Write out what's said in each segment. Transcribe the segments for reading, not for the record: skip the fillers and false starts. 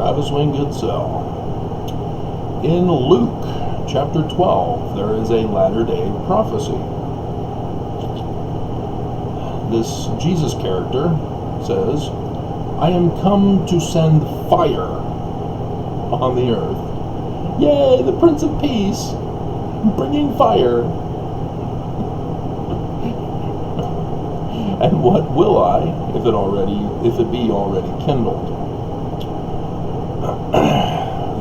Travis Wayne Goodsell. In Luke chapter 12, there is a latter-day prophecy. This Jesus character says, I am come to send fire on the earth. Yay, the Prince of Peace, bringing fire. And what will I, if it be already kindled?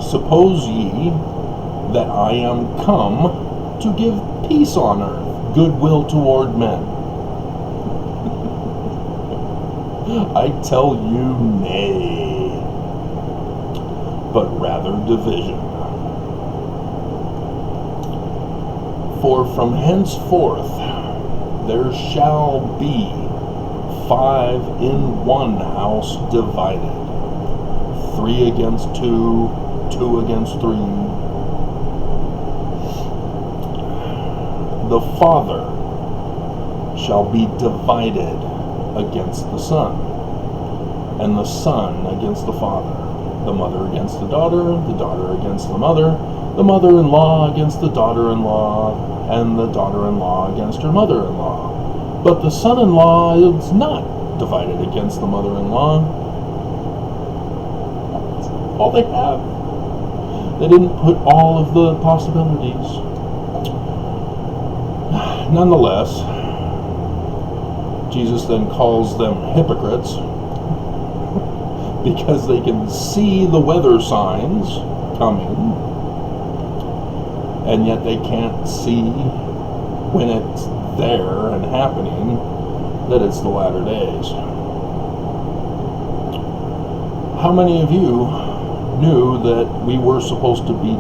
Suppose ye that I am come to give peace on earth, goodwill toward men. I tell you, nay, but rather division. For from henceforth there shall be 5 in one house divided, 3 against 2, 2 against 3. The father shall be divided against the son, and the son against the father, the mother against the daughter against the mother-in-law against the daughter-in-law, and the daughter-in-law against her mother-in-law. But the son-in-law is not divided against the mother-in-law. That's all they have. They didn't put all of the possibilities. Nonetheless, Jesus then calls them hypocrites because they can see the weather signs coming, and yet they can't see when it's there and happening that it's the latter days. How many of you knew that we were supposed to be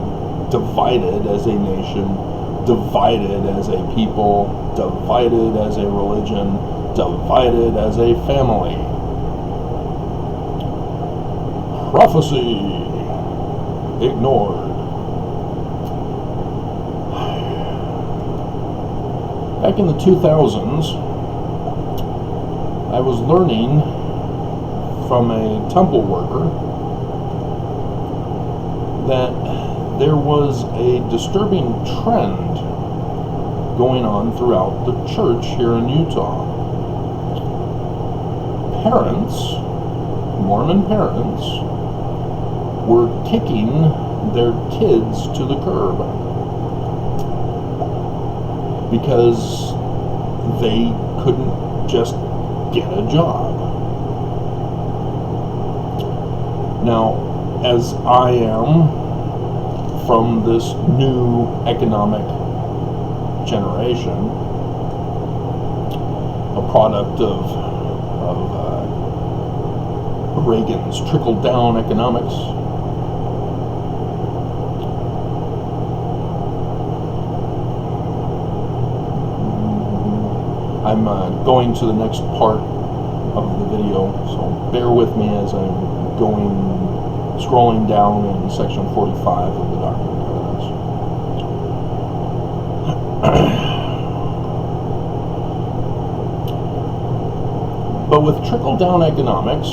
divided as a nation, divided as a people, divided as a religion, divided as a family? Prophecy ignored. Back in the 2000s, I was learning from a temple worker that there was a disturbing trend going on throughout the church here in Utah. Parents, Mormon parents, were kicking their kids to the curb because they couldn't just get a job. Now, as I am from this new economic generation, a product of Reagan's trickle-down economics, I'm going to the next part of the video, so bear with me as I'm scrolling down in section 45 of the Doctrine and Covenants. But with trickle-down economics,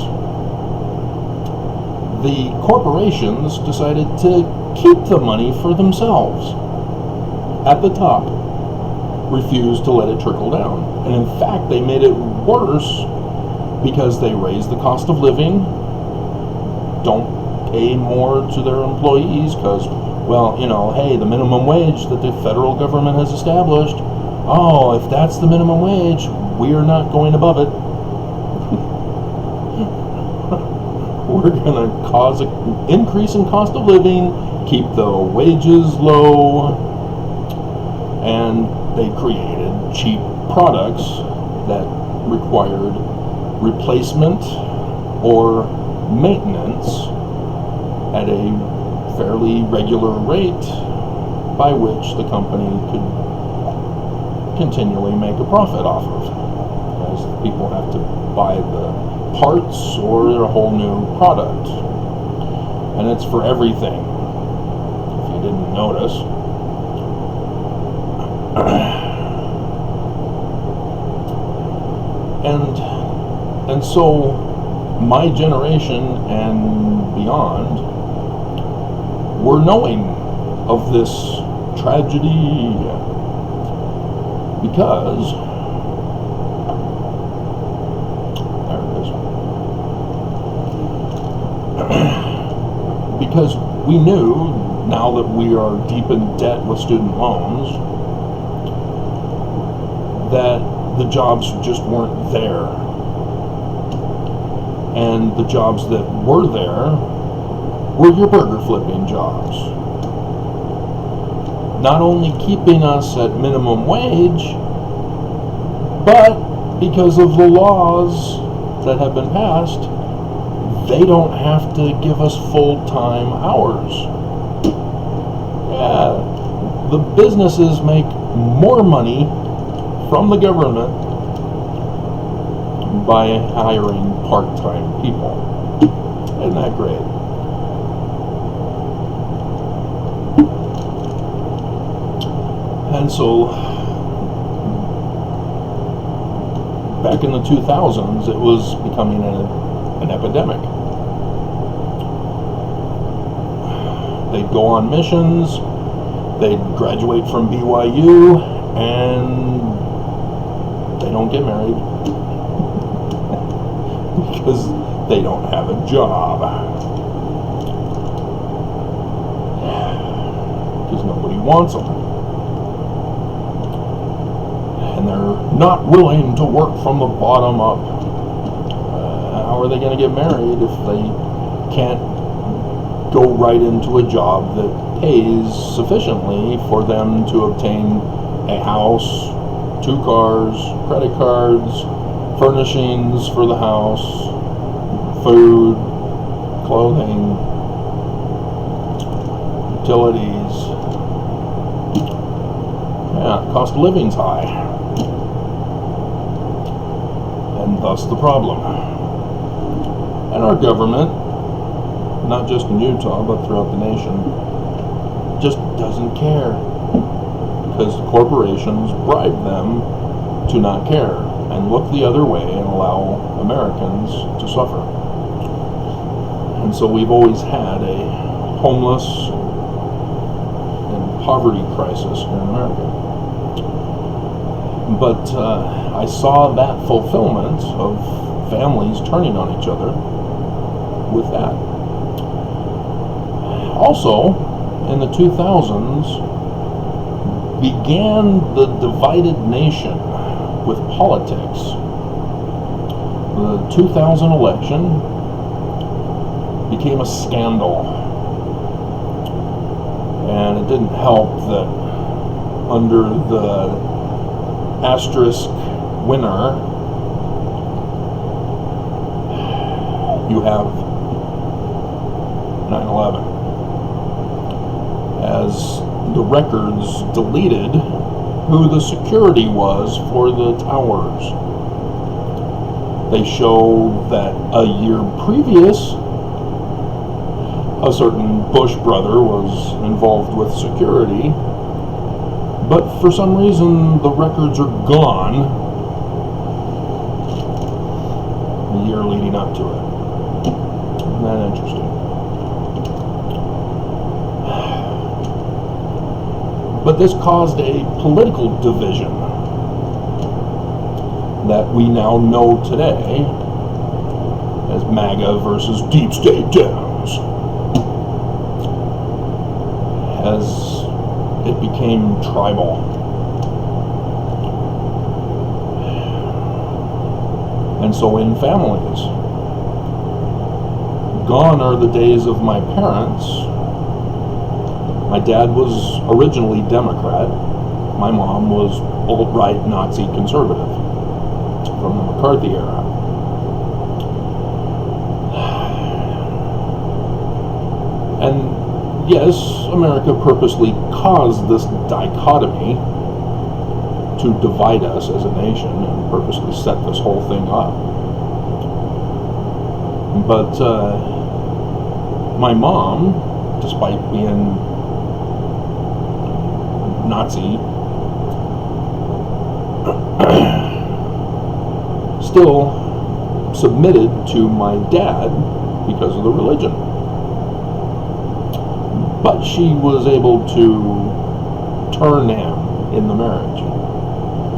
the corporations decided to keep the money for themselves at the top, refused to let it trickle down. And in fact, they made it worse because they raised the cost of living, don't pay more to their employees because, well, hey, the minimum wage that the federal government has established, oh, if that's the minimum wage, we're not going above it. We're going to cause an increase in cost of living, keep the wages low, and they created cheap products that required replacement or maintenance at a fairly regular rate by which the company could continually make a profit off of, as people have to buy the parts or a whole new product. And it's for everything, if you didn't notice. And so my generation and beyond were knowing of this tragedy because there it is. Because we knew, now that we are deep in debt with student loans, that the jobs just weren't there. And the jobs that were there were your burger flipping jobs. Not only keeping us at minimum wage, but because of the laws that have been passed, they don't have to give us full-time hours. Yeah, the businesses make more money from the government by hiring part-time people. Isn't that great? And so, back in the 2000s, it was becoming an epidemic. They'd go on missions, they'd graduate from BYU, and they don't get married because they don't have a job. Because nobody wants them. And they're not willing to work from the bottom up. How are they going to get married if they can't go right into a job that pays sufficiently for them to obtain a house, 2 cars, credit cards, furnishings for the house, food, clothing, utilities? Yeah, cost of living's high. And thus the problem. And our government, not just in Utah, but throughout the nation, just doesn't care. Because the corporations bribe them to not care and look the other way and allow Americans to suffer. And so we've always had a homeless and poverty crisis here in America. But I saw that fulfillment of families turning on each other with that. Also, in the 2000s, began the divided nation with politics. The 2000 election became a scandal. And it didn't help that under the asterisk winner, you have 9/11. As the records deleted who the security was for the towers. They show that a year previous, a certain Bush brother was involved with security, but for some reason the records are gone the year leading up to it. Isn't that interesting? But this caused a political division that we now know today as MAGA versus Deep State Dems, as it became tribal. And so in families, gone are the days of my parents. My dad was originally Democrat. My mom was alt-right Nazi conservative from the McCarthy era. And yes, America purposely caused this dichotomy to divide us as a nation and purposely set this whole thing up. But my mom, despite being Nazi, still submitted to my dad because of the religion. But she was able to turn him in the marriage.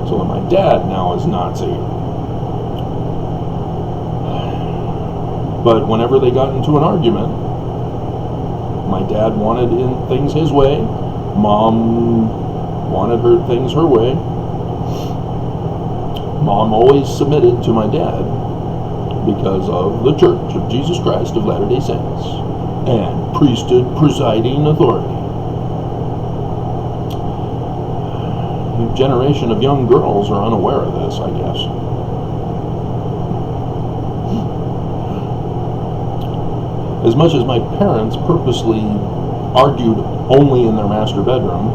So that my dad now is Nazi. But whenever they got into an argument, my dad wanted things his way. Mom wanted things her way. Mom always submitted to my dad because of the Church of Jesus Christ of Latter-day Saints and priesthood presiding authority. The generation of young girls are unaware of this, I guess. As much as my parents purposely argued only in their master bedroom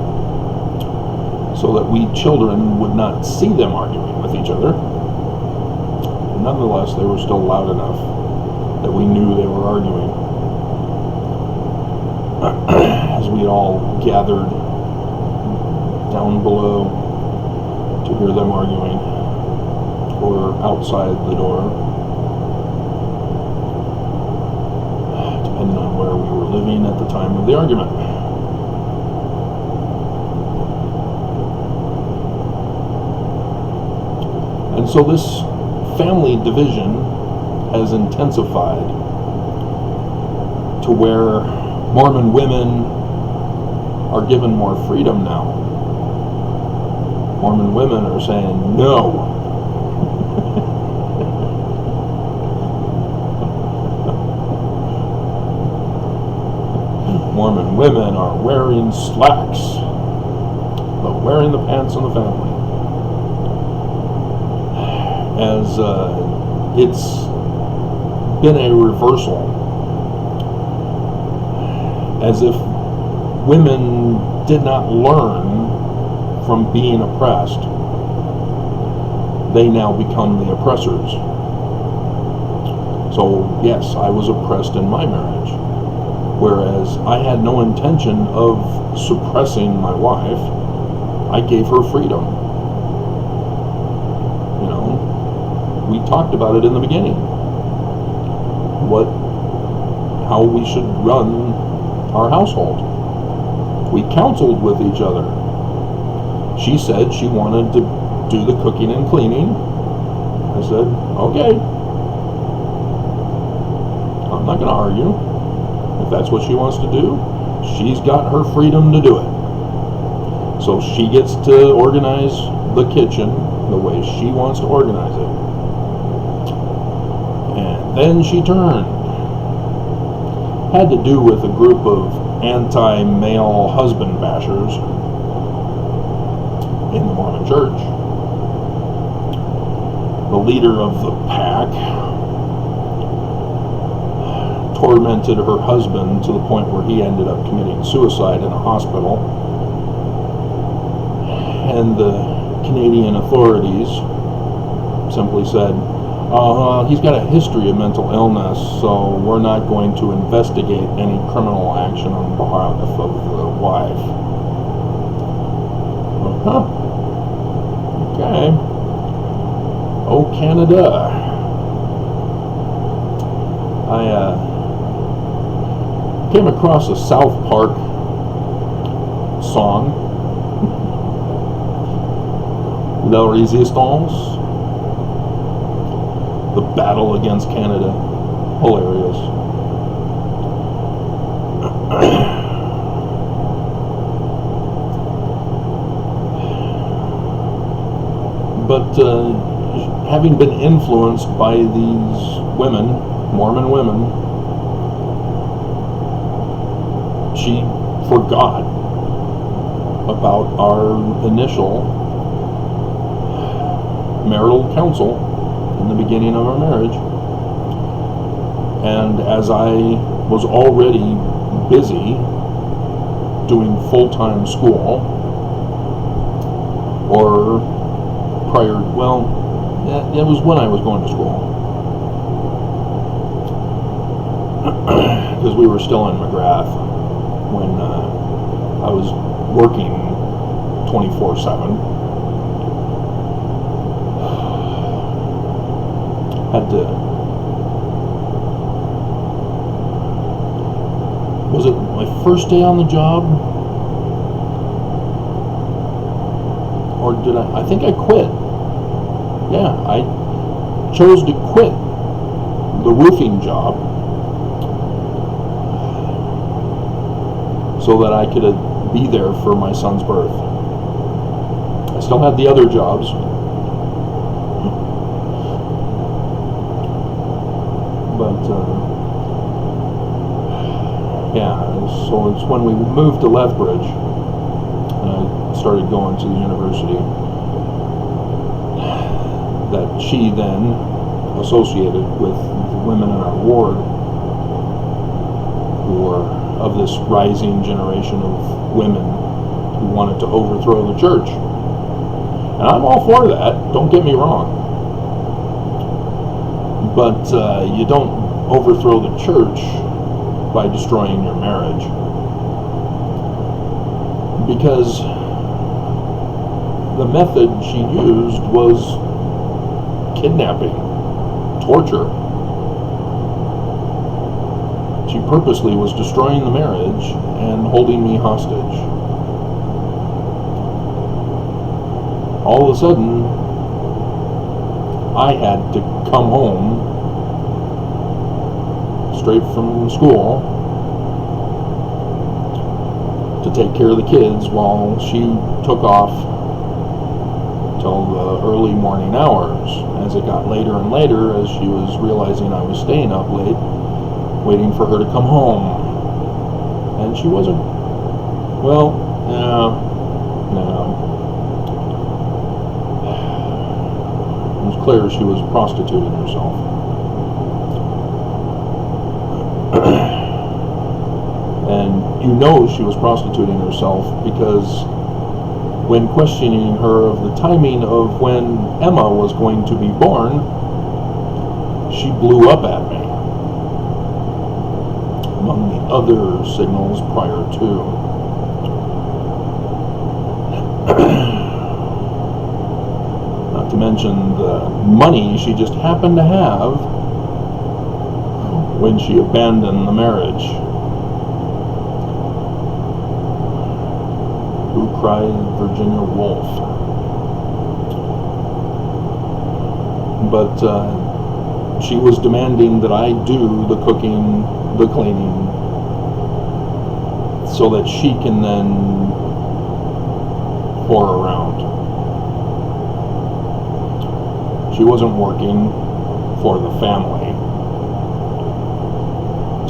so that we children would not see them arguing with each other, nonetheless, they were still loud enough that we knew they were arguing. As we all gathered down below to hear them arguing, or outside the door, depending on where we were living at the time of the argument. And so this family division has intensified to where Mormon women are given more freedom now. Mormon women are saying no. Mormon women are wearing slacks, but wearing the pants in the family. As it's been a reversal, as if women did not learn from being oppressed, they now become the oppressors. So yes, I was oppressed in my marriage, whereas I had no intention of suppressing my wife. I gave her freedom. You know, we talked about it in the beginning. How we should run our household. We counseled with each other. She said she wanted to do the cooking and cleaning. I said, okay. I'm not going to argue. If that's what she wants to do, she's got her freedom to do it. So she gets to organize the kitchen the way she wants to organize it. And then she turned. Had to do with a group of anti-male husband bashers in the Mormon Church. The leader of the pack tormented her husband to the point where he ended up committing suicide in a hospital. And the Canadian authorities simply said, he's got a history of mental illness, so we're not going to investigate any criminal action on behalf of the wife. Okay. Oh, Canada. I came across a South Park song, La Resistance. The battle against Canada. Hilarious. But having been influenced by these women, Mormon women, she forgot about our initial marital counsel in the beginning of our marriage. And as I was already busy doing full-time school, or prior, it was when I was going to school, because we were still in McGrath when I was working 24/7. Had to was it my first day on the job? Or did I think I quit. Yeah, I chose to quit the roofing job so that I could be there for my son's birth. I still had the other jobs. But, yeah, so it's when we moved to Lethbridge and I started going to the university that she then associated with the women in our ward who were of this rising generation of women who wanted to overthrow the church. And I'm all for that, don't get me wrong. But you don't overthrow the church by destroying your marriage. Because the method she used was kidnapping, torture. She purposely was destroying the marriage and holding me hostage. All of a sudden, I had to come home straight from school to take care of the kids while she took off till the early morning hours. As it got later and later, as she was realizing I was staying up late, waiting for her to come home. And she wasn't, well, no. It was clear she was prostituting herself. And you know she was prostituting herself because when questioning her of the timing of when Emma was going to be born, she blew up at me, among the other signals prior to. Not to mention the money she just happened to have when she abandoned the marriage. Who cried Virginia Woolf? But she was demanding that I do the cooking, the cleaning, so that she can then whore around. She wasn't working for the family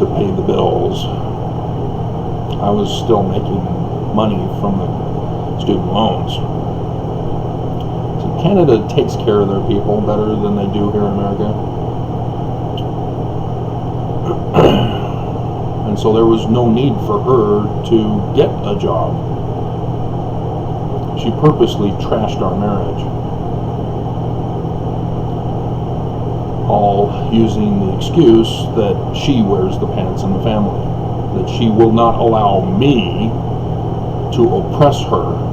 to pay the bills. I was still making money from the student loans. So Canada takes care of their people better than they do here in America. And so there was no need for her to get a job. She purposely trashed our marriage, all using the excuse that she wears the pants in the family, that she will not allow me to oppress her.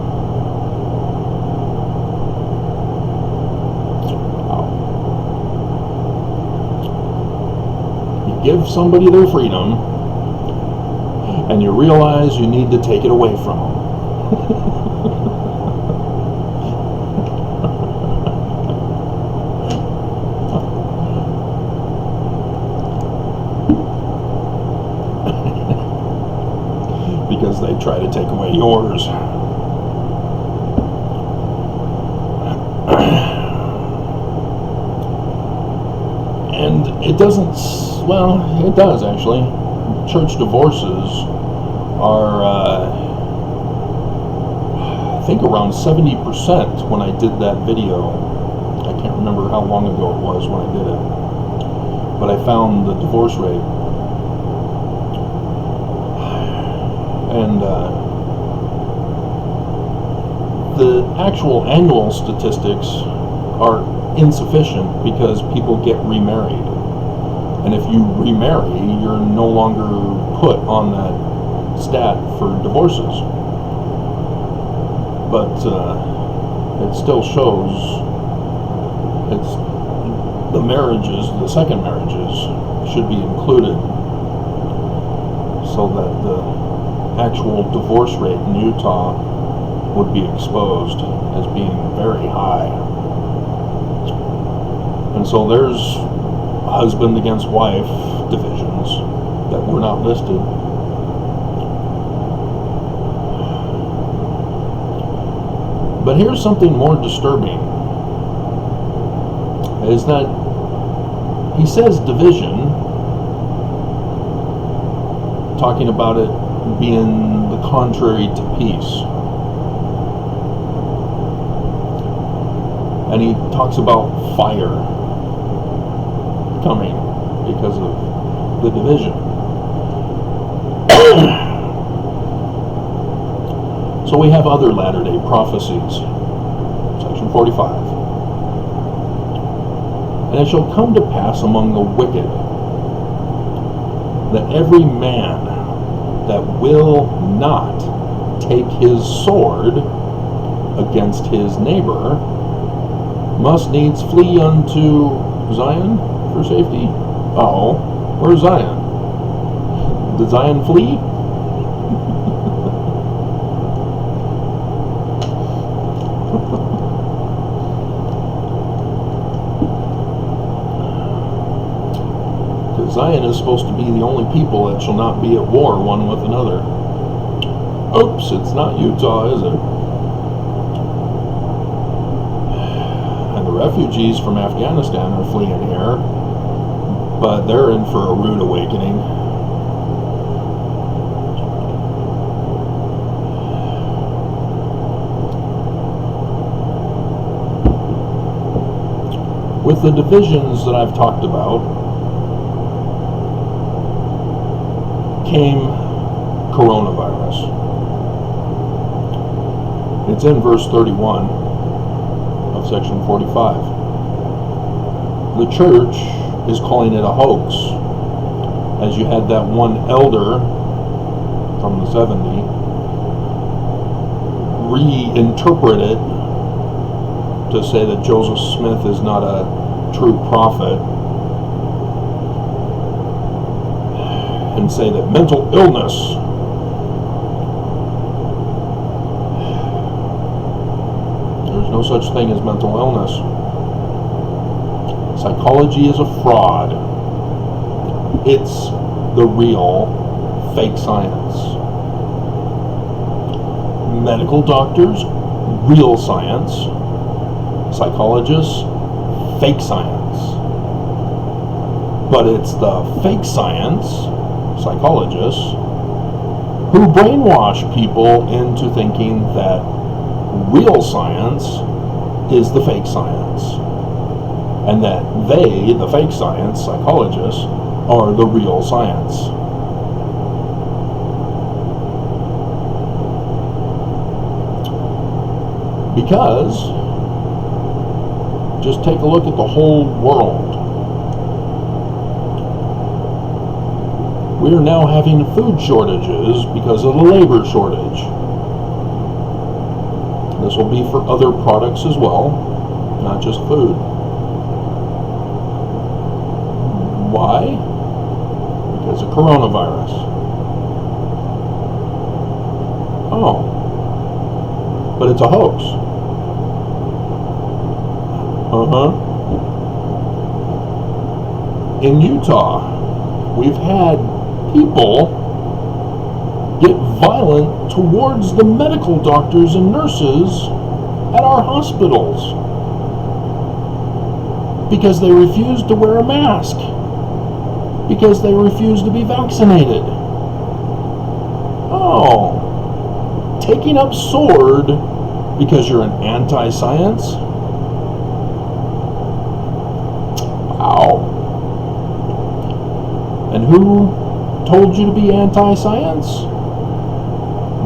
You give somebody their freedom and you realize you need to take it away from them. Because they try to take away yours. And it doesn't, well, it does actually. Church divorces are, I think around 70% when I did that video. I can't remember how long ago it was when I did it. But I found the divorce rate. And the actual annual statistics are insufficient because people get remarried. And if you remarry, you're no longer put on that stat for divorces. But it still shows it's the marriages, the second marriages, should be included so that the actual divorce rate in Utah would be exposed as being very high. And so there's husband against wife divisions that were not listed. But here's something more disturbing, is that he says division, talking about it being the contrary to peace. And he talks about fire coming because of the division. So we have other Latter-day prophecies, section 45. And it shall come to pass among the wicked that every man that will not take his sword against his neighbor must needs flee unto Zion for safety. Uh-oh, where's Zion? Did Zion flee? Zion is supposed to be the only people that shall not be at war one with another. Oops, it's not Utah, is it? And the refugees from Afghanistan are fleeing here, but they're in for a rude awakening. With the divisions that I've talked about, came coronavirus. It's in verse 31 of section 45. The church is calling it a hoax, as you had that one elder from the 70 reinterpret it to say that Joseph Smith is not a true prophet, and say that mental illness there's no such thing as mental illness. Psychology is a fraud. It's the real fake science. Medical doctors, real science. Psychologists, fake science. But it's the fake science, psychologists, who brainwash people into thinking that real science is the fake science, and that they, the fake science, psychologists, are the real science. Because, just take a look at the whole world. We are now having food shortages because of the labor shortage. This will be for other products as well, not just food. Why? Because of coronavirus. Oh. But it's a hoax. In Utah, we've had people get violent towards the medical doctors and nurses at our hospitals because they refuse to wear a mask, because they refuse to be vaccinated. Oh, taking up sword because you're an anti-science? Wow. And who told you to be anti-science?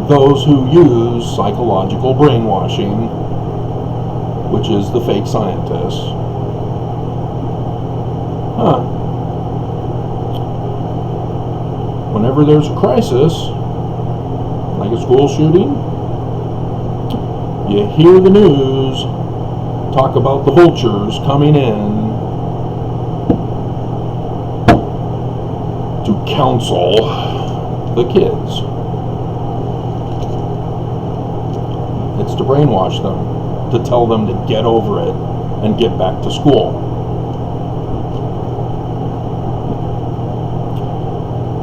Those who use psychological brainwashing, which is the fake scientists. Whenever there's a crisis, like a school shooting, you hear the news talk about the vultures coming in to counsel the kids. It's to brainwash them, to tell them to get over it and get back to school.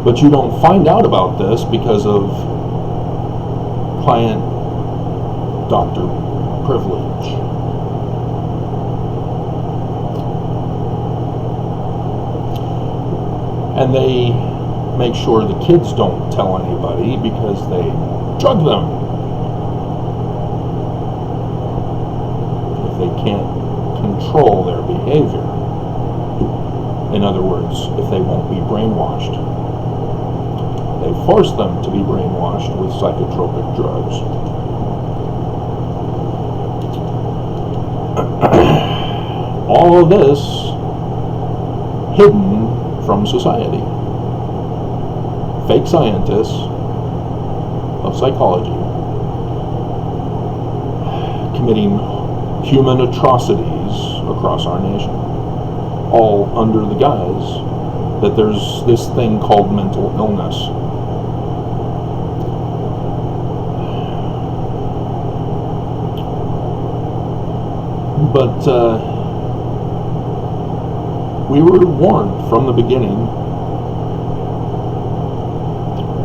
But you don't find out about this because of client-doctor privilege. And they make sure the kids don't tell anybody because they drug them. If they can't control their behavior. In other words, if they won't be brainwashed. They force them to be brainwashed with psychotropic drugs. All of this hidden from society. Fake scientists of psychology committing human atrocities across our nation, all under the guise that there's this thing called mental illness. But we were warned from the beginning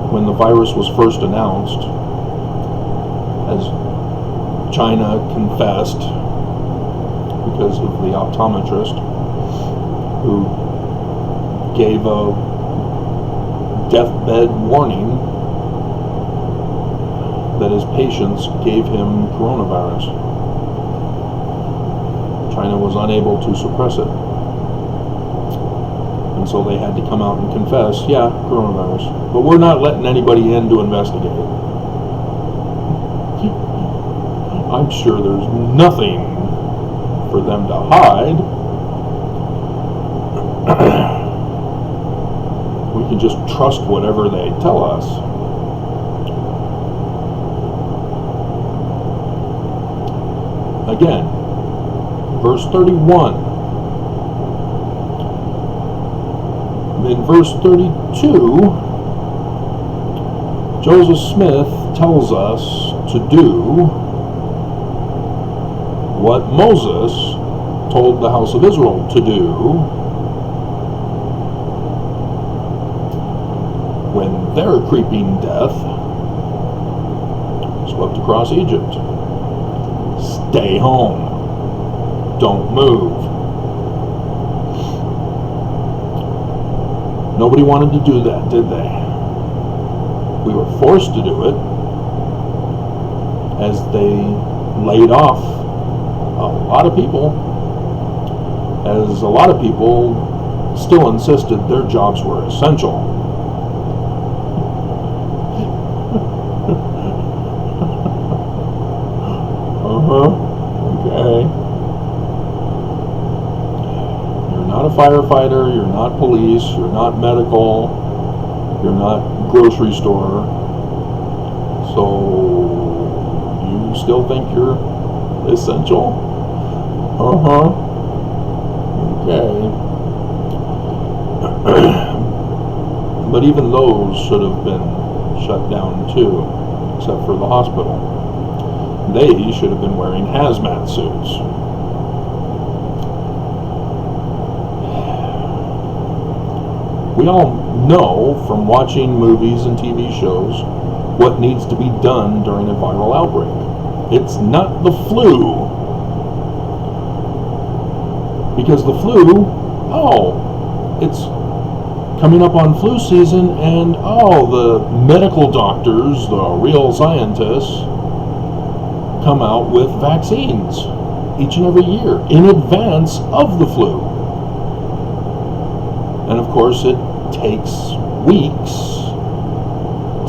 when the virus was first announced, as China confessed because of the optometrist who gave a deathbed warning that his patients gave him coronavirus. China was unable to suppress it. And so they had to come out and confess, yeah, coronavirus. But we're not letting anybody in to investigate. I'm sure there's nothing for them to hide. We can just trust whatever they tell us. Again, verse 31. In verse 32, Joseph Smith tells us to do what Moses told the house of Israel to do when their creeping death swept across Egypt. Stay home. Don't move. Nobody wanted to do that, did they? We were forced to do it as they laid off a lot of people, as a lot of people still insisted their jobs were essential. Okay. You're not a firefighter, you're not police, you're not medical, you're not grocery store, so you still think you're essential? Okay. But even those should have been shut down too, except for the hospital. They should have been wearing hazmat suits. We all know from watching movies and TV shows what needs to be done during a viral outbreak. It's not the flu. Because the flu, it's coming up on flu season, and the medical doctors, the real scientists, come out with vaccines each and every year in advance of the flu. And of course it takes weeks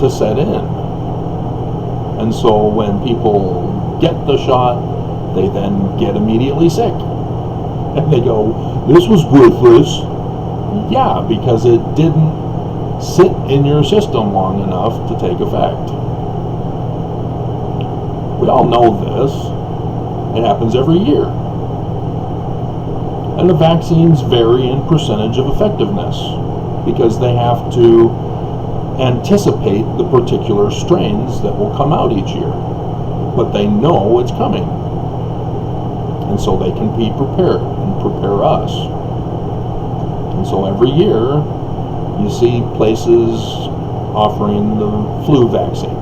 to set in. And so when people get the shot, they then get immediately sick. And they go, this was worthless. Yeah, because it didn't sit in your system long enough to take effect. We all know this. It happens every year. And the vaccines vary in percentage of effectiveness because they have to anticipate the particular strains that will come out each year, but they know it's coming, and so they can be prepared and prepare us. And so every year you see places offering the flu vaccine.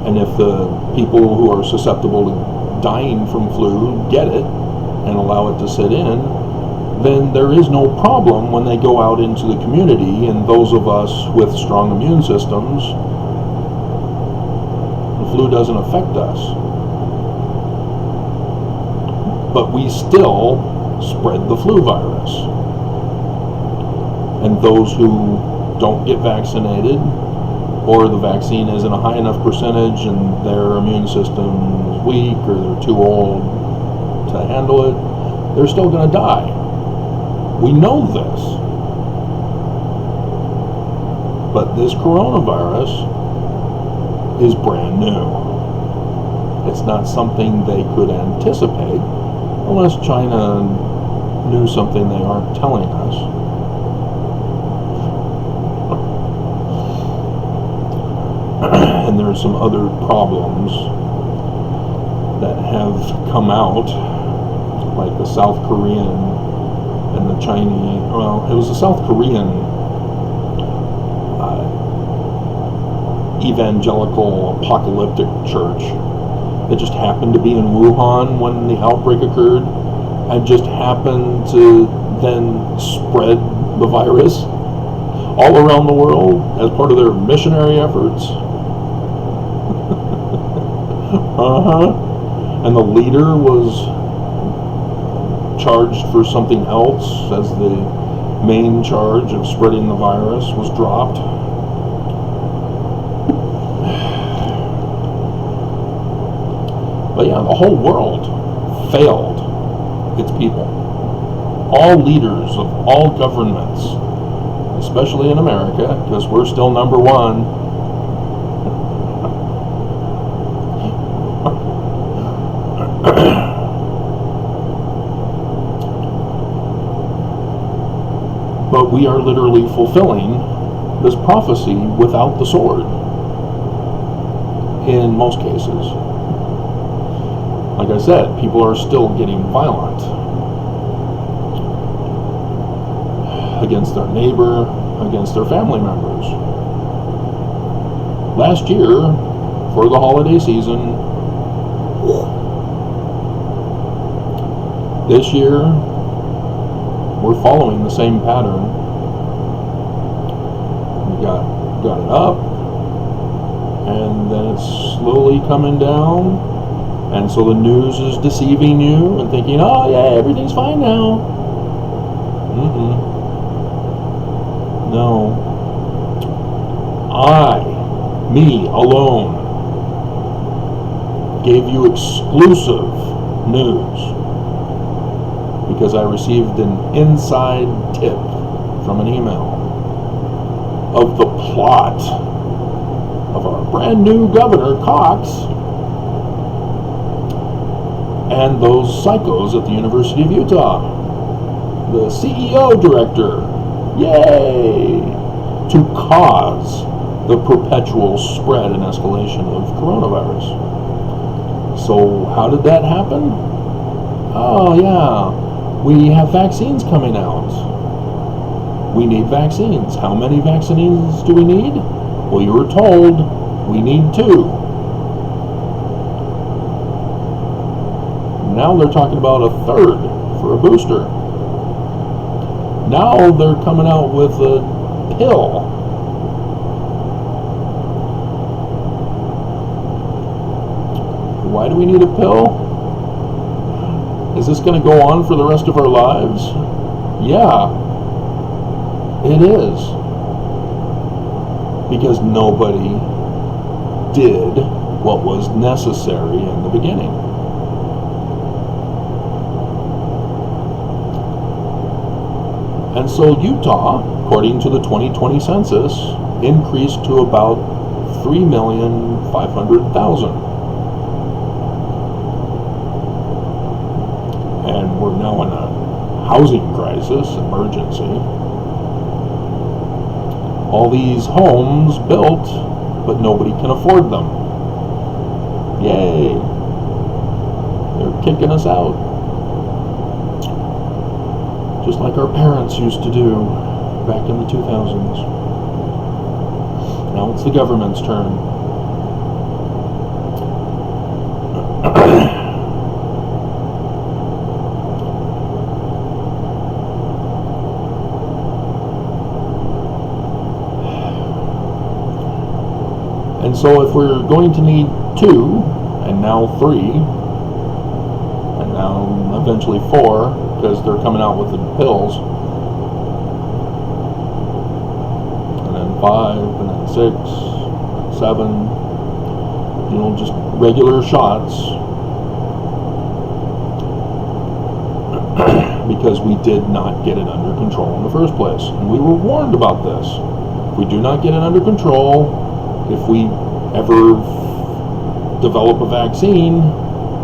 And if the people who are susceptible to dying from flu get it and allow it to sit in, then there is no problem when they go out into the community, and those of us with strong immune systems, the flu doesn't affect us. But we still spread the flu virus. And those who don't get vaccinated, or the vaccine isn't a high enough percentage and their immune system is weak, or they're too old to handle it, they're still going to die. We know this. But this coronavirus is brand new. It's not something they could anticipate, unless China knew something they aren't telling us. And there's some other problems that have come out, like the South Korean and the Chinese. Well, it was the South Korean evangelical apocalyptic church that just happened to be in Wuhan when the outbreak occurred, and just happened to then spread the virus all around the world as part of their missionary efforts. And the leader was charged for something else, as the main charge of spreading the virus was dropped. But yeah, the whole world failed its people. All leaders of all governments, especially in America, because we're still number one, but we are literally fulfilling this prophecy without the sword in most cases. Like I said, people are still getting violent against their neighbor, against their family members. Last year, for the holiday season, this year, we're following the same pattern. We got it up, and then it's slowly coming down, and so the news is deceiving you and thinking, oh yeah, everything's fine now. No. Me alone, gave you exclusive news, because I received an inside tip from an email of the plot of our brand new governor, Cox, and those psychos at the University of Utah, the CEO director, yay, to cause the perpetual spread and escalation of coronavirus. So how did that happen? Oh yeah, we have vaccines coming out. We need vaccines. How many vaccines do we need? Well, you were told we need 2. Now they're talking about a 3rd for a booster. Now they're coming out with a pill. Why do we need a pill? Is this going to go on for the rest of our lives? Yeah, it is. Because nobody did what was necessary in the beginning. And so Utah, according to the 2020 census, increased to about 3,500,000. And we're now in a housing crisis, emergency. all these homes built, but nobody can afford them. Yay! They're kicking us out. Just like our parents used to do back in the 2000s. Now it's the government's turn. And so if we're going to need 2, and now 3, and now eventually 4, because they're coming out with the pills, and then 5, and then 6, 7, just regular shots, because we did not get it under control in the first place. And we were warned about this. If we do not get it under control, if we ever develop a vaccine,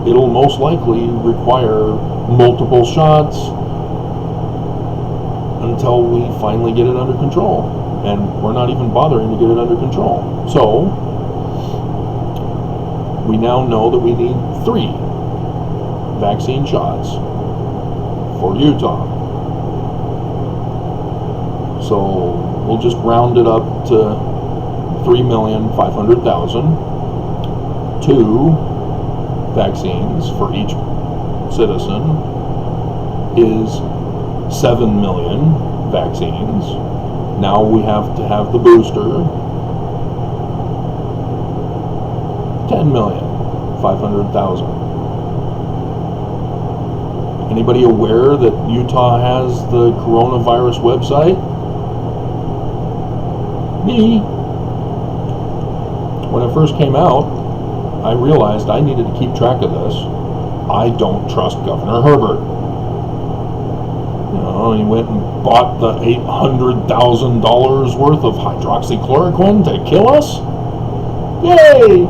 it'll most likely require multiple shots until we finally get it under control. And we're not even bothering to get it under control. So, we now know that we need 3 vaccine shots for Utah. So, we'll just round it up to 3,500,000, 2 vaccines for each citizen is 7 million vaccines. Now we have to have the booster, 10,500,000. Anybody aware that Utah has the coronavirus website? Me. When it first came out, I realized I needed to keep track of this. I don't trust Governor Herbert. He went and bought the $800,000 worth of hydroxychloroquine to kill us? Yay!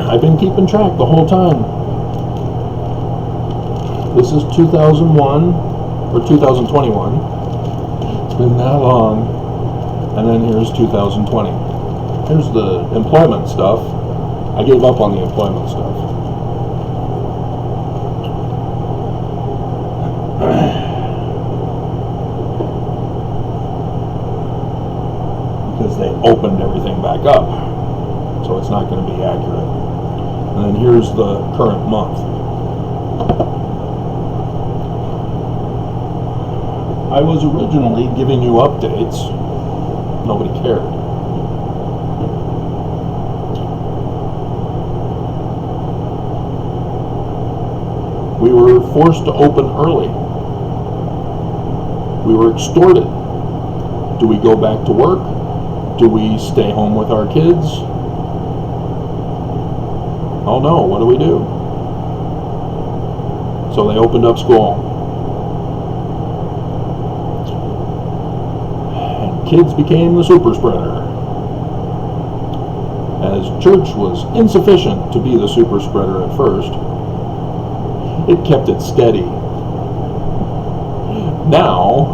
I've been keeping track the whole time. This is 2001, or 2021. It's been that long. And then here's 2020. Here's the employment stuff. I gave up on the employment stuff. Because they opened everything back up. So it's not going to be accurate. And then here's the current month. I was originally giving you updates. Nobody cared. We were forced to open early. We were extorted. Do we go back to work? Do we stay home with our kids? Oh no, what do we do? So they opened up school. And kids became the super spreader. As church was insufficient to be the super spreader at first, it kept it steady. Now,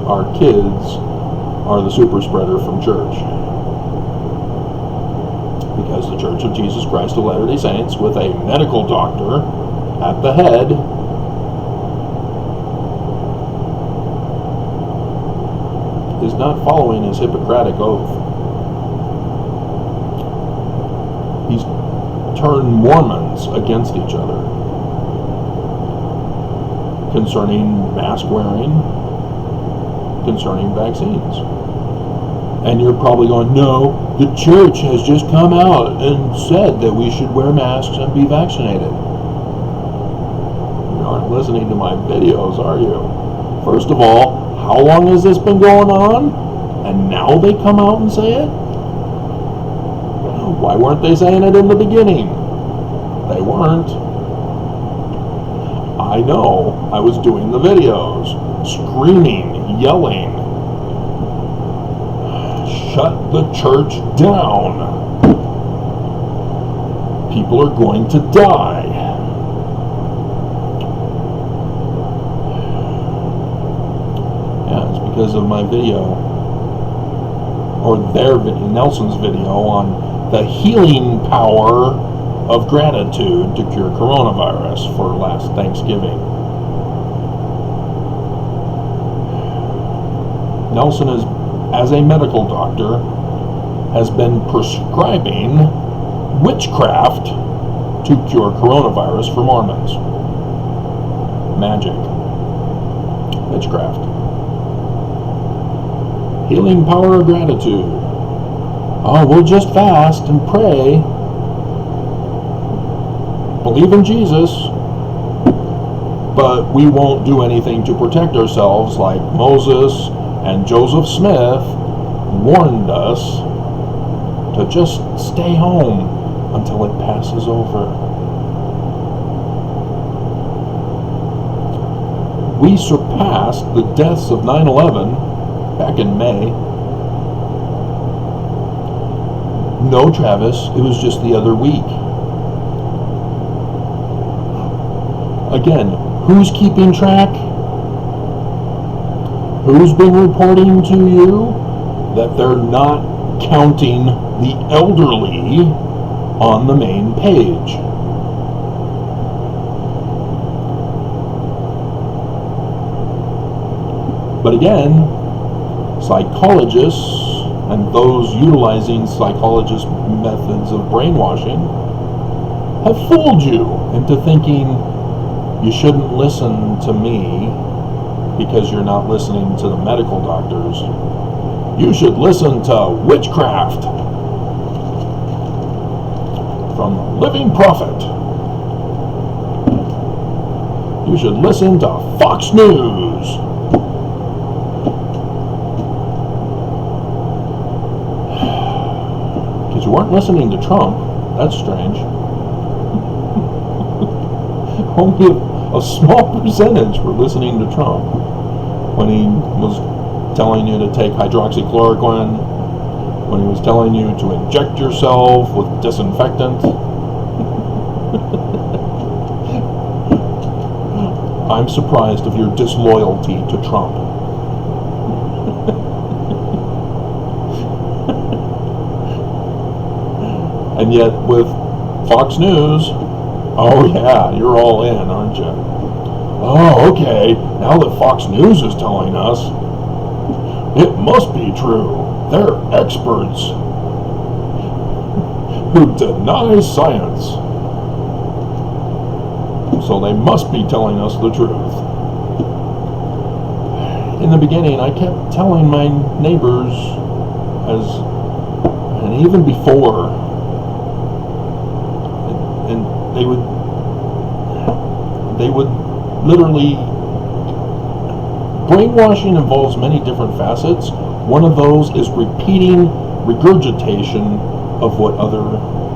our kids are the super spreader from church. Because the Church of Jesus Christ of Latter-day Saints, with a medical doctor at the head, is not following his Hippocratic oath. He's turned Mormons against each other concerning mask wearing, concerning vaccines. And you're probably going, no, the church has just come out and said that we should wear masks and be vaccinated. You aren't listening to my videos, are you? First of all, how long has this been going on? And now they come out and say it? Why weren't they saying it in the beginning? They weren't. I know. I was doing the videos, screaming, yelling, shut the church down. people are going to die. Yeah, it's because of my video, or their video, Nelson's video on the healing power of gratitude to cure coronavirus for last Thanksgiving. Nelson is, as a medical doctor, has been prescribing witchcraft to cure coronavirus for Mormons. Magic. Witchcraft. Healing power of gratitude. Oh, we'll just fast and pray. Believe in Jesus, but we won't do anything to protect ourselves, like Moses and Joseph Smith warned us to just stay home until it passes over. We surpassed the deaths of 9/11 back in May. No, Travis, it was just the other week. Again, who's keeping track? Who's been reporting to you that they're not counting the elderly on the main page? But again, psychologists and those utilizing psychologist methods of brainwashing have fooled you into thinking you shouldn't listen to me because you're not listening to the medical doctors. You should listen to witchcraft from the Living Prophet. You should listen to Fox News. Because you weren't listening to Trump. That's strange. Only a small percentage were listening to Trump when he was telling you to take hydroxychloroquine, when he was telling you to inject yourself with disinfectant. I'm surprised of your disloyalty to Trump. And yet with Fox News, oh yeah, you're all in, aren't you? Oh, okay, now that Fox News is telling us, it must be true. They're experts who deny science. So they must be telling us the truth. In the beginning, I kept telling my neighbors, and even before, and they would literally, brainwashing involves many different facets. One of those is repeating regurgitation of what other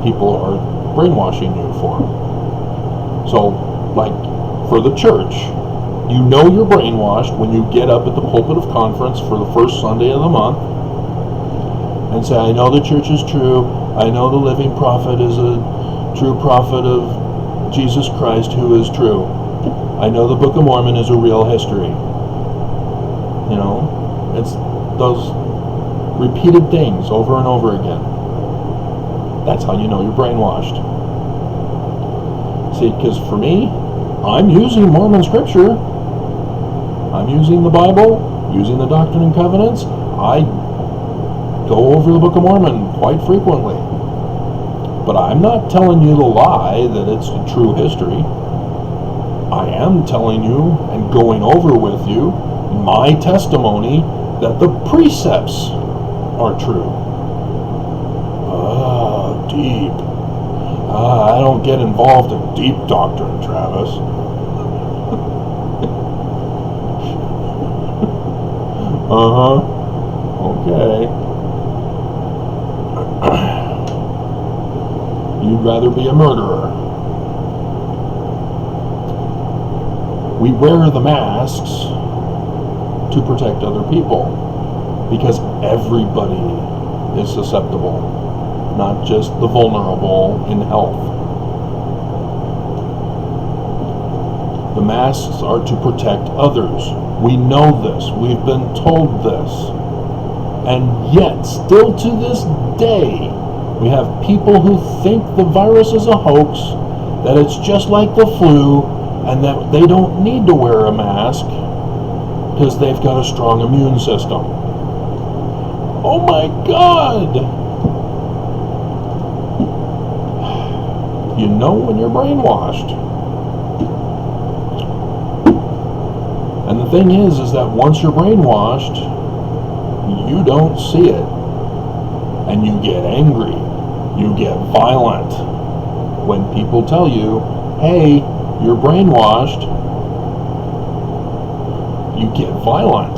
people are brainwashing you for. So, like, for the church, you know you're brainwashed when you get up at the pulpit of conference for the first Sunday of the month and say, I know the church is true, I know the living prophet is a true prophet of Jesus Christ who is true. I know the Book of Mormon is a real history. You know, it's those repeated things over and over again. That's how you know you're brainwashed. See, because for me, I'm using Mormon scripture. I'm using the Bible, using the Doctrine and Covenants. I go over the Book of Mormon quite frequently. But I'm not telling you the lie that it's a true history. I am telling you and going over with you my testimony that the precepts are true. Deep. I don't get involved in deep doctrine, Travis. Okay. You'd rather be a murderer. We wear the masks to protect other people because everybody is susceptible, not just the vulnerable in health. The masks are to protect others. We know this. We've been told this. And yet, still to this day, we have people who think the virus is a hoax, that it's just like the flu, and that they don't need to wear a mask because they've got a strong immune system. Oh my God! You know when you're brainwashed. And the thing is that once you're brainwashed, you don't see it. And you get angry. You get violent. When people tell you, hey, you're brainwashed, you get violent.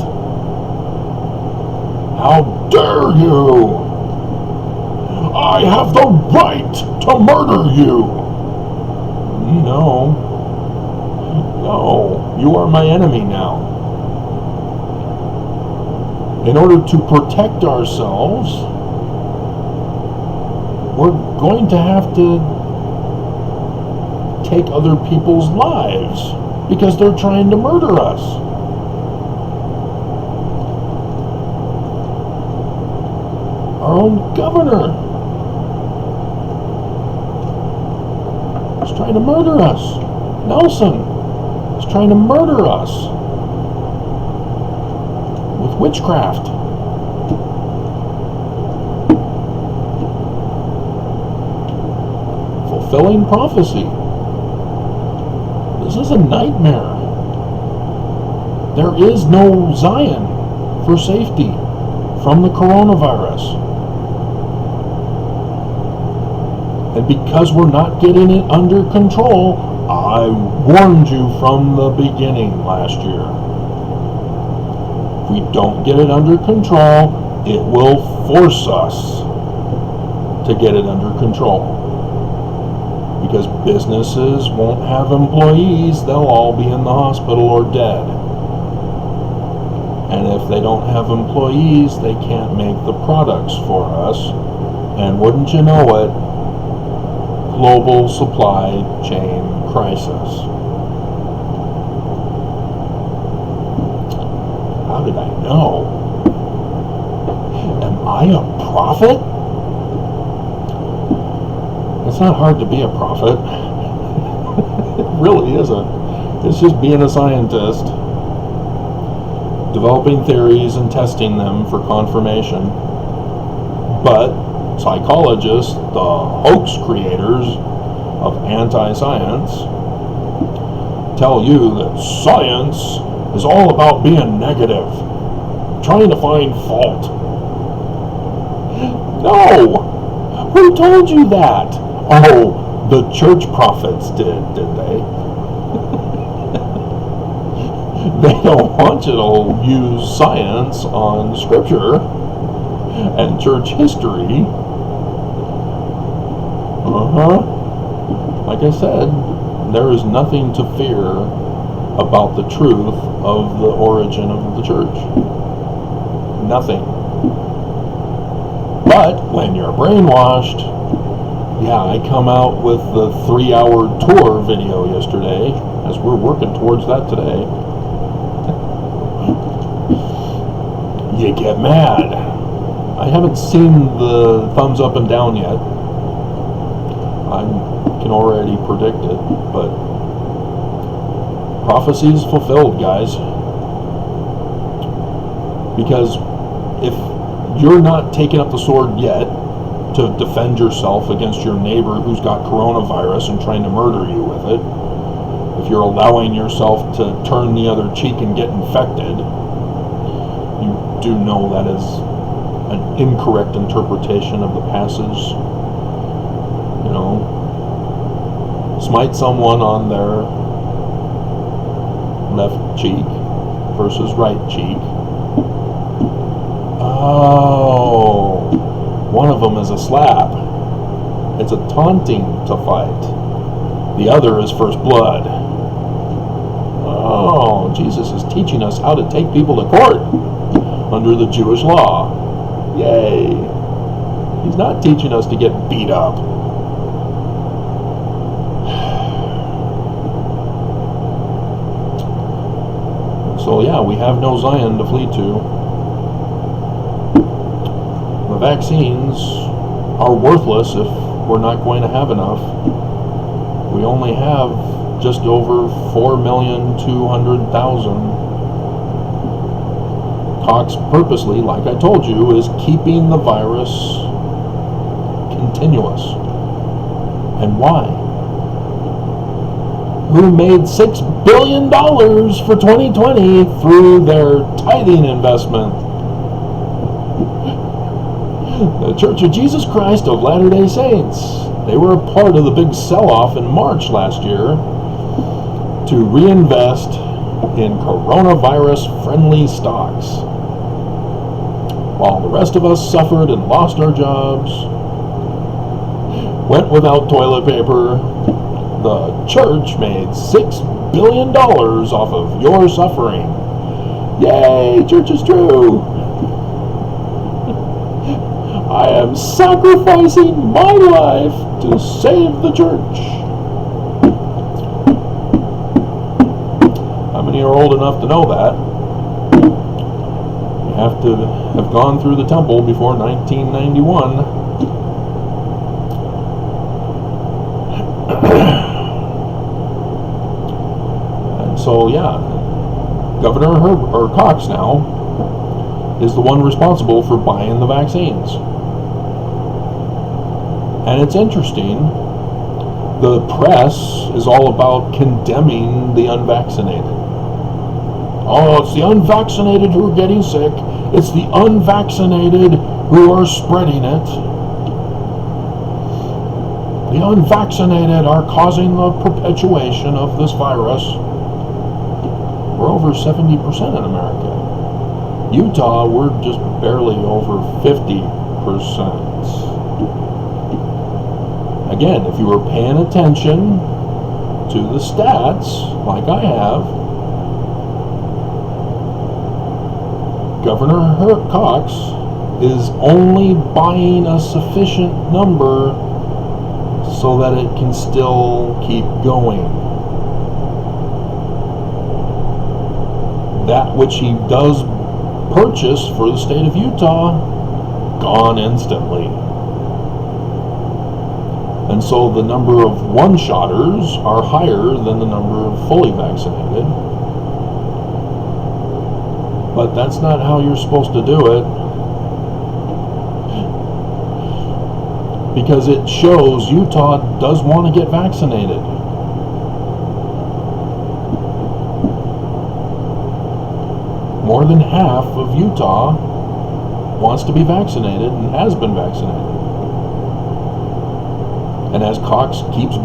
How dare you! I have the right to murder you! No. No, you are my enemy now. In order to protect ourselves, we're going to have to take other people's lives because they're trying to murder us. Our own governor is trying to murder us. Nelson is trying to murder us with witchcraft. Fulfilling prophecy. This is a nightmare. There is no Zion for safety from the coronavirus. And because we're not getting it under control, I warned you from the beginning last year. If we don't get it under control, it will force us to get it under control. Because businesses won't have employees, they'll all be in the hospital or dead. And if they don't have employees, they can't make the products for us. And wouldn't you know it, global supply chain crisis. How did I know? Am I a prophet? It's not hard to be a prophet. It really isn't. It's just being a scientist, developing theories and testing them for confirmation. But psychologists, the hoax creators of anti-science, tell you that science is all about being negative, trying to find fault. No! Who told you that? Oh, the church prophets did they? They don't want you to use science on scripture and church history. Like I said, there is nothing to fear about the truth of the origin of the church. Nothing. But when you're brainwashed, yeah, I come out with the 3-hour tour video yesterday, as we're working towards that today. You get mad. I haven't seen the thumbs up and down yet. I can already predict it, but prophecy's fulfilled, guys. Because if you're not taking up the sword yet to defend yourself against your neighbor who's got coronavirus and trying to murder you with it, if you're allowing yourself to turn the other cheek and get infected, you do know that is an incorrect interpretation of the passage. You know, smite someone on their left cheek versus right cheek. Oh, one of them is a slap. It's a taunting to fight. The other is first blood. Oh, Jesus is teaching us how to take people to court under the Jewish law. Yay. He's not teaching us to get beat up. So yeah, we have no Zion to flee to. The vaccines are worthless if we're not going to have enough. We only have just over 4,200,000. Cox purposely, like I told you, is keeping the virus continuous. And why? Who made $6 billion for 2020 through their tithing investment? The Church of Jesus Christ of Latter-day Saints. They were a part of the big sell-off in March last year to reinvest in coronavirus-friendly stocks. While the rest of us suffered and lost our jobs, went without toilet paper, the church made $6 billion off of your suffering. Yay, church is true. I am sacrificing my life to save the church. How many are old enough to know that? You have to have gone through the temple before 1991. And so, yeah, Governor Cox now is the one responsible for buying the vaccines. And it's interesting, the press is all about condemning the unvaccinated. Oh, it's the unvaccinated who are getting sick. It's the unvaccinated who are spreading it. The unvaccinated are causing the perpetuation of this virus. We're over 70% in America. Utah, we're just barely over 50%. Again, if you were paying attention to the stats, like I have, Governor Cox is only buying a sufficient number so that it can still keep going. That which he does purchase for the state of Utah, gone instantly. And so the number of one-shotters are higher than the number of fully vaccinated. But that's not how you're supposed to do it. Because it shows Utah does want to get vaccinated. More than half of Utah wants to be vaccinated and has been vaccinated. And as Cox keeps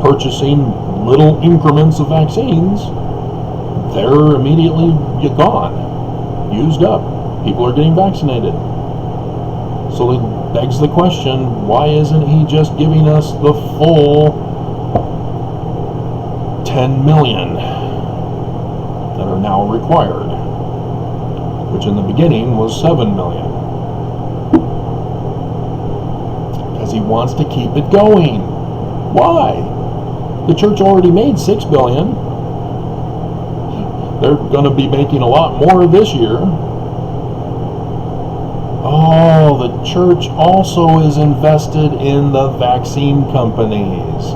purchasing little increments of vaccines, they're immediately gone, used up. People are getting vaccinated. So it begs the question, why isn't he just giving us the full 10 million that are now required, which in the beginning was 7 million? Because he wants to keep it going. Why? The church already made $6 billion. They're going to be making a lot more this year. Oh, the church also is invested in the vaccine companies.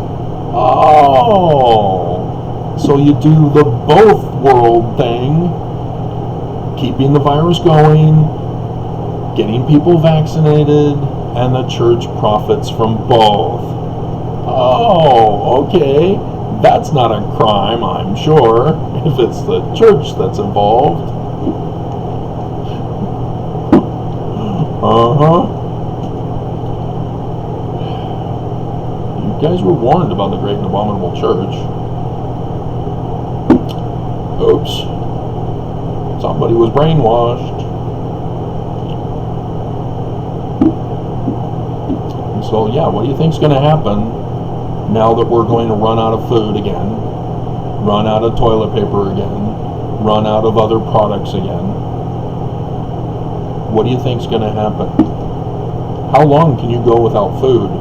Oh, so you do the both world thing, keeping the virus going, getting people vaccinated, and the church profits from both. Oh, okay. That's not a crime, I'm sure, if it's the church that's involved. You guys were warned about the great and abominable church. Oops. Somebody was brainwashed. And so, yeah, what do you think's going to happen now that we're going to run out of food again, run out of toilet paper again, run out of other products again? What do you think's going to happen? How long can you go without food?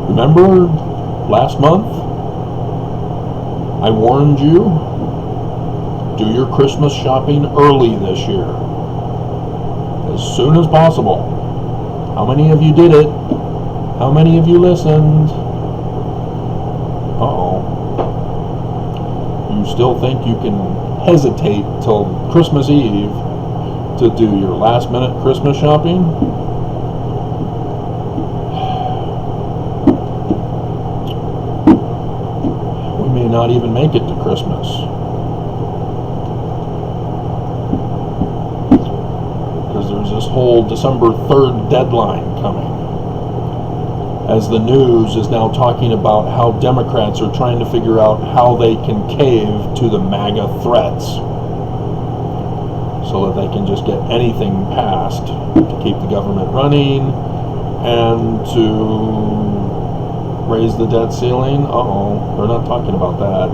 Remember last month? I warned you Do your Christmas shopping early this year. As soon as possible. How many of you did it? How many of you listened? Uh-oh. You still think you can hesitate till Christmas Eve to do your last minute Christmas shopping? We may not even make it to Christmas. Because there's this whole December 3rd deadline coming. As the news is now talking about how Democrats are trying to figure out how they can cave to the MAGA threats so that they can just get anything passed to keep the government running and to raise the debt ceiling. Uh-oh, they're not talking about that.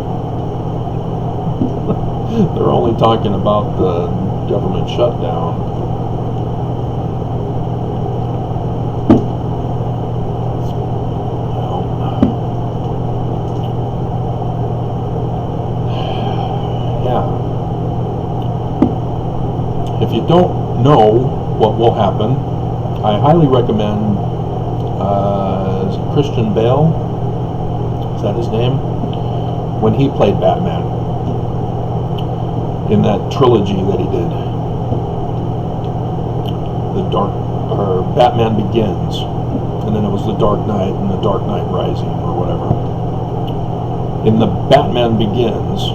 They're only talking about the government shutdown. If you don't know what will happen, I highly recommend Christian Bale, is that his name? When he played Batman in that trilogy that he did, Batman Begins, and then it was The Dark Knight and The Dark Knight Rising or whatever. In the Batman Begins,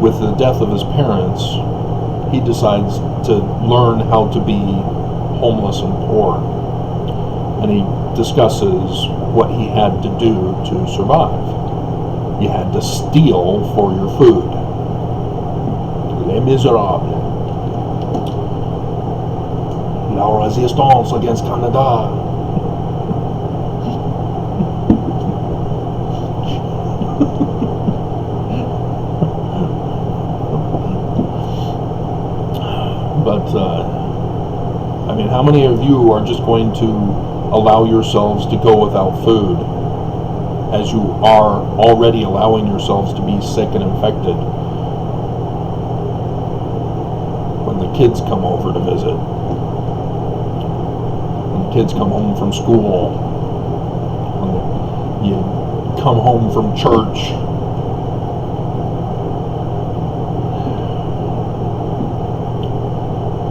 with the death of his parents, he decides to learn how to be homeless and poor. And he discusses what he had to do to survive. You had to steal for your food. Les Miserables. La Résistance against Canada. But, I mean, how many of you are just going to allow yourselves to go without food as you are already allowing yourselves to be sick and infected when the kids come over to visit, when the kids come home from school, when you come home from church?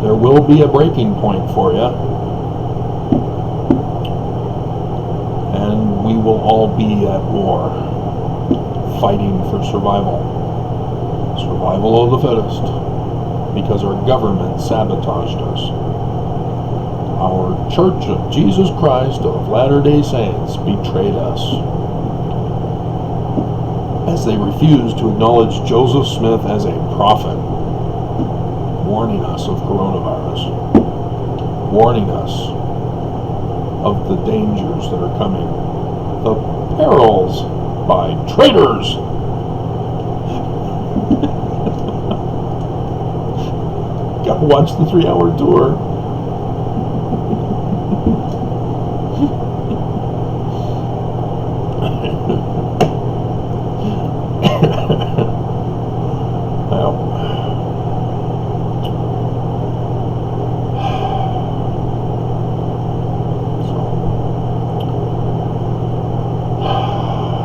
There will be a breaking point for you, and we will all be at war, fighting for survival of the fittest, because our government sabotaged us. Our Church of Jesus Christ of Latter-day Saints betrayed us, as they refused to acknowledge Joseph Smith as a prophet, warning us of coronavirus, warning us of the dangers that are coming, the perils by traitors. Gotta watch the 3-hour tour.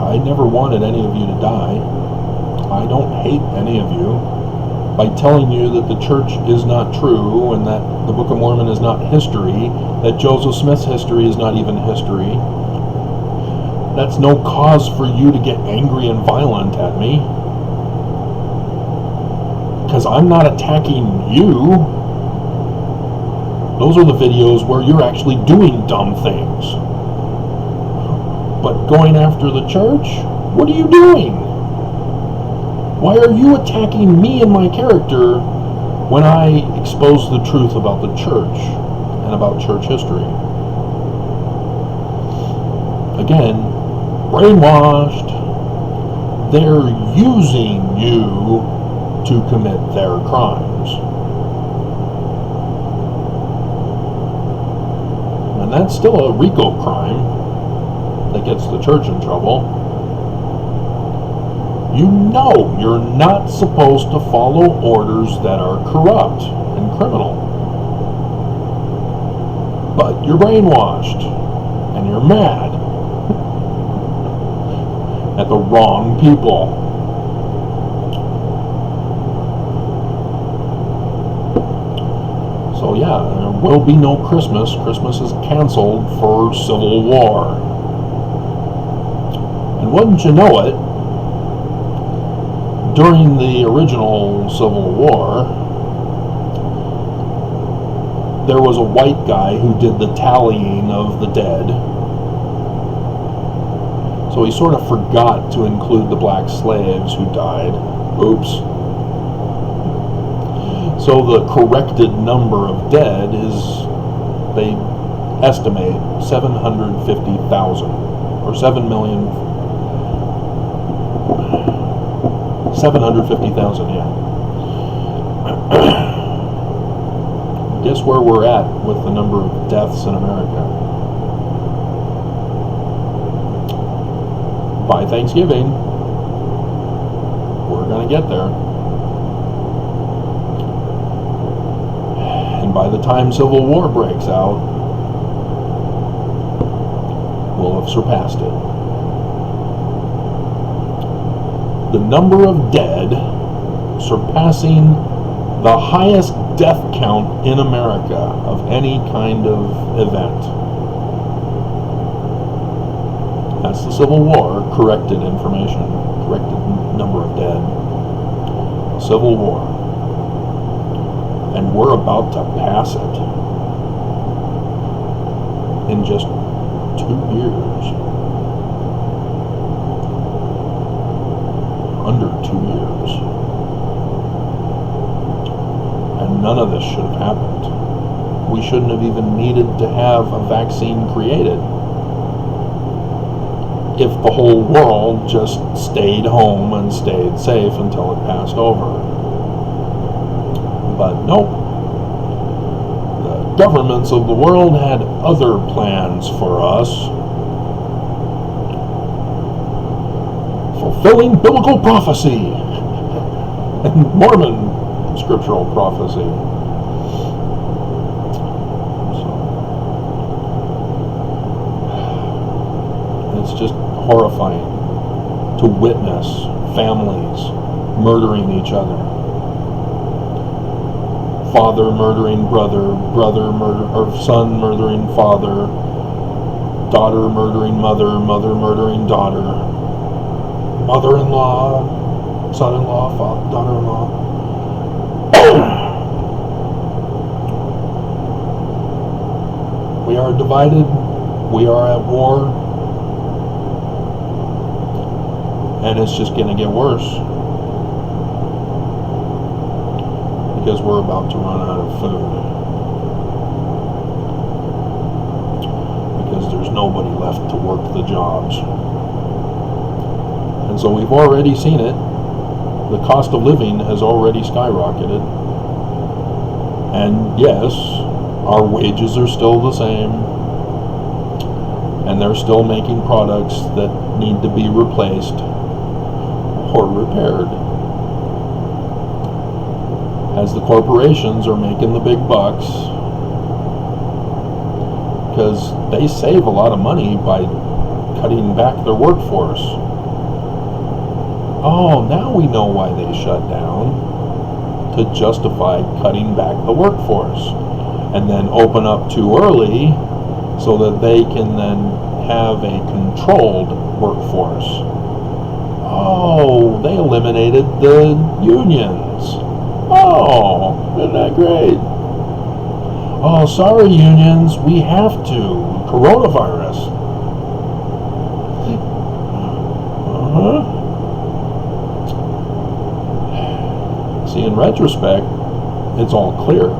I never wanted any of you to die. I don't hate any of you. By telling you that the church is not true and that the Book of Mormon is not history, that Joseph Smith's history is not even history, that's no cause for you to get angry and violent at me. Because I'm not attacking you. Those are the videos where you're actually doing dumb things. But going after the church? What are you doing? Why are you attacking me and my character when I expose the truth about the church and about church history? Again, brainwashed. They're using you to commit their crimes. And that's still a RICO crime that gets the church in trouble. You know you're not supposed to follow orders that are corrupt and criminal. But you're brainwashed, and you're mad at the wrong people. So yeah, there will be no Christmas. Christmas is canceled for Civil War. And wouldn't you know it, during the original Civil War, there was a white guy who did the tallying of the dead. So he sort of forgot to include the black slaves who died. Oops. So the corrected number of dead is, they estimate 750,000, or 750,000, yeah. Guess where we're at with the number of deaths in America? By Thanksgiving, we're going to get there. And by the time Civil War breaks out, we'll have surpassed it. The number of dead surpassing the highest death count in America of any kind of event. That's the Civil War, corrected information, corrected number of dead. Civil War. And we're about to pass it in just 2 years. Under 2 years. And none of this should have happened. We shouldn't have even needed to have a vaccine created if the whole world just stayed home and stayed safe until it passed over. But nope. The governments of the world had other plans for us. Fulfilling biblical prophecy and Mormon scriptural prophecy. So, it's just horrifying to witness families murdering each other. Father murdering brother, or son murdering father, daughter murdering mother, mother murdering daughter, mother-in-law, son-in-law, daughter-in-law. We are divided. We are at war. And it's just going to get worse. Because we're about to run out of food. Because there's nobody left to work the jobs. And so we've already seen it. The cost of living has already skyrocketed. And yes, our wages are still the same. And they're still making products that need to be replaced or repaired. As the corporations are making the big bucks. Because they save a lot of money by cutting back their workforce. Oh, now we know why they shut down. To justify cutting back the workforce. And then open up too early so that they can then have a controlled workforce. Oh, they eliminated the unions. Oh, isn't that great? Oh, sorry unions, we have to. Coronavirus. See, in retrospect, it's all clear.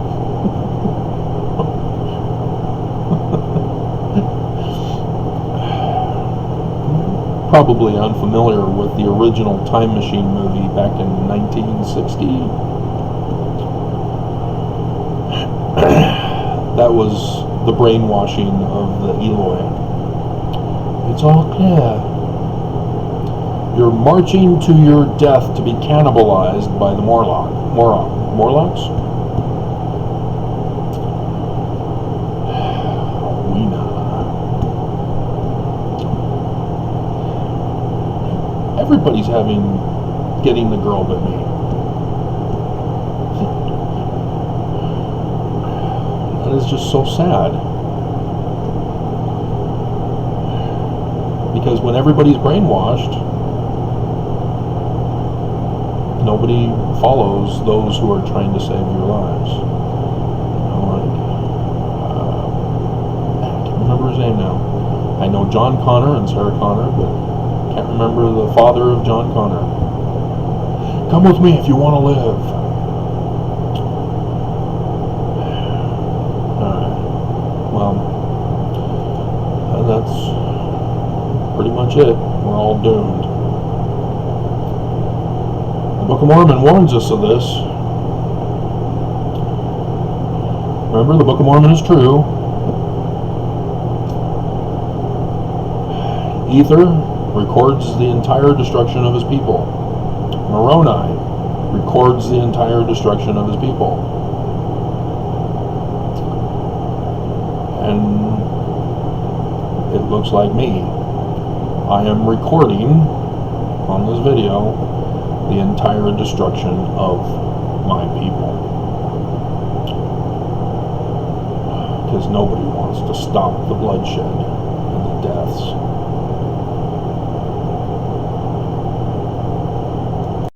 Probably unfamiliar with the original Time Machine movie back in 1960. That was the brainwashing of the Eloi. It's all clear. You're marching to your death to be cannibalized by the Morlocks? Everybody's getting the girl but me. That is just so sad. Because when everybody's brainwashed, nobody follows those who are trying to save your lives. I can't remember his name now. I know John Connor and Sarah Connor, but can't remember the father of John Connor. Come with me if you want to live. Alright. Well, that's pretty much it. We're all doomed. The Book of Mormon warns us of this. Remember, the Book of Mormon is true. Ether records the entire destruction of his people. Moroni records the entire destruction of his people. And it looks like me. I am recording on this video the entire destruction of my people. Because nobody wants to stop the bloodshed and the deaths.